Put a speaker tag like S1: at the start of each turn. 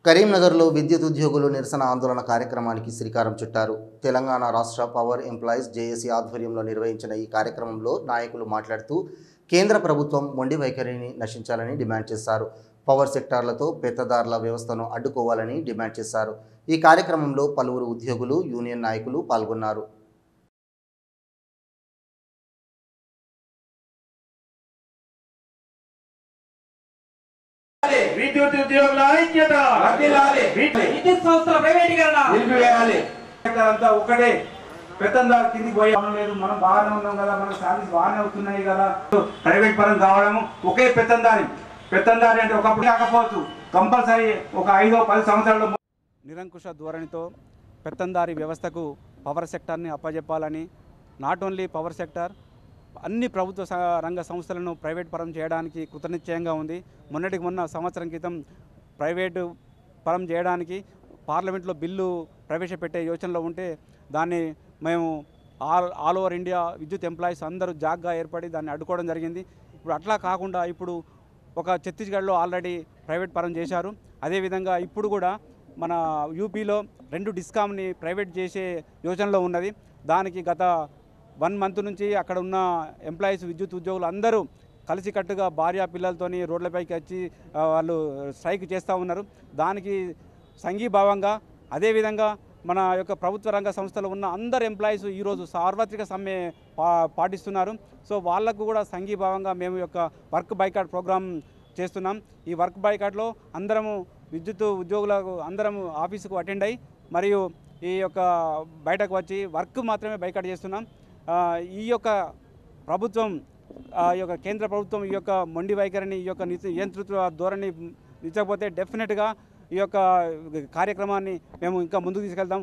S1: కరీంనగర్లో విద్యుత్ ఉద్యోగులు నిరసన ఆందోళన కార్యక్రమానికి శ్రీకారం చుట్టారు. తెలంగాణ రాష్ట్ర పవర్ ఎంప్లాయీస్ జేఏసీ ఆధ్వర్యంలో నిర్వహించిన ఈ కార్యక్రమంలో నాయకులు మాట్లాడుతూ కేంద్ర ప్రభుత్వం మొండి వైఖరిని నశించాలని డిమాండ్ చేశారు. పవర్ సెక్టార్లతో పెత్తదారుల వ్యవస్థను అడ్డుకోవాలని డిమాండ్ చేశారు. ఈ కార్యక్రమంలో పలువురు ఉద్యోగులు, యూనియన్ నాయకులు పాల్గొన్నారు.
S2: విద్యుత్ ఉద్యోగుల ఐక్యత విద్యుత్ సంస్థల ప్రైవేటీకరణ నిలిపివేయాలి. అంతా ఒకటే పెత్తందారు కిందికి పోయే లేదు. మనం బాగానే ఉన్నాం కదా, మన సాలరీస్ బాగానే అవుతున్నాయి కదా. ప్రైవేట్ పరం కావడం ఒకే పెత్తందారి అంటే ఒకప్పుడు కాకపోవచ్చు, కంపల్సరీ ఒక 5-10 సంవత్సరాల్లో
S3: నిరంకుశ ధోరణితో పెత్తందారి వ్యవస్థకు పవర్ సెక్టార్ని అప్పజెప్పాలని, నాట్ ఓన్లీ పవర్ సెక్టార్ అన్ని ప్రభుత్వ రంగ సంస్థలను ప్రైవేట్ పరం చేయడానికి కృతనిశ్చయంగా ఉంది. మొన్నటికి మొన్న సంవత్సరం క్రితం ప్రైవేటు పరం చేయడానికి పార్లమెంట్లో బిల్లు ప్రవేశపెట్టే యోచనలో ఉంటే దాన్ని మేము ఆల్ ఓవర్ ఇండియా విద్యుత్ ఎంప్లాయీస్ అందరూ జాగ్గా ఏర్పడి దాన్ని అడ్డుకోవడం జరిగింది. ఇప్పుడు అట్లా కాకుండా ఇప్పుడు ఒక ఛత్తీస్గఢ్లో ఆల్రెడీ ప్రైవేట్ పరం చేశారు. అదేవిధంగా ఇప్పుడు కూడా మన యూపీలో 2 డిస్కామ్ని ప్రైవేట్ చేసే యోచనలో ఉన్నది. దానికి గత 1 మంత్ నుంచి అక్కడ ఉన్న ఎంప్లాయీస్ విద్యుత్ ఉద్యోగులు అందరూ కలిసికట్టుగా భార్య పిల్లలతోని రోడ్లపైకి వచ్చి వాళ్ళు స్ట్రైక్ చేస్తూ ఉన్నారు. దానికి సంఘీభావంగా అదేవిధంగా మన యొక్క ప్రభుత్వ రంగ సంస్థలు ఉన్న అందరు ఎంప్లాయీస్ ఈరోజు సార్వత్రిక సమ్మె పాటిస్తున్నారు. సో వాళ్లకు కూడా సంఘీభావంగా మేము యొక్క వర్క్ బైకాట్ ప్రోగ్రాం చేస్తున్నాం. ఈ వర్క్ బైకాట్లో అందరము విద్యుత్ ఉద్యోగులకు అందరము ఆఫీసుకు అటెండ్ అయ్యి మరియు ఈ యొక్క బయటకు వచ్చి వర్క్ మాత్రమే బైకాట్ చేస్తున్నాం. ఈ యొక్క ప్రభుత్వం ఈ యొక్క కేంద్ర ప్రభుత్వం ఈ యొక్క మొండి వైఖరిని, ఈ యొక్క నియంతృత్వ ధోరణి నిచ్చకపోతే డెఫినెట్గా ఈ యొక్క కార్యక్రమాన్ని మేము ఇంకా ముందుకు తీసుకెళ్తాం.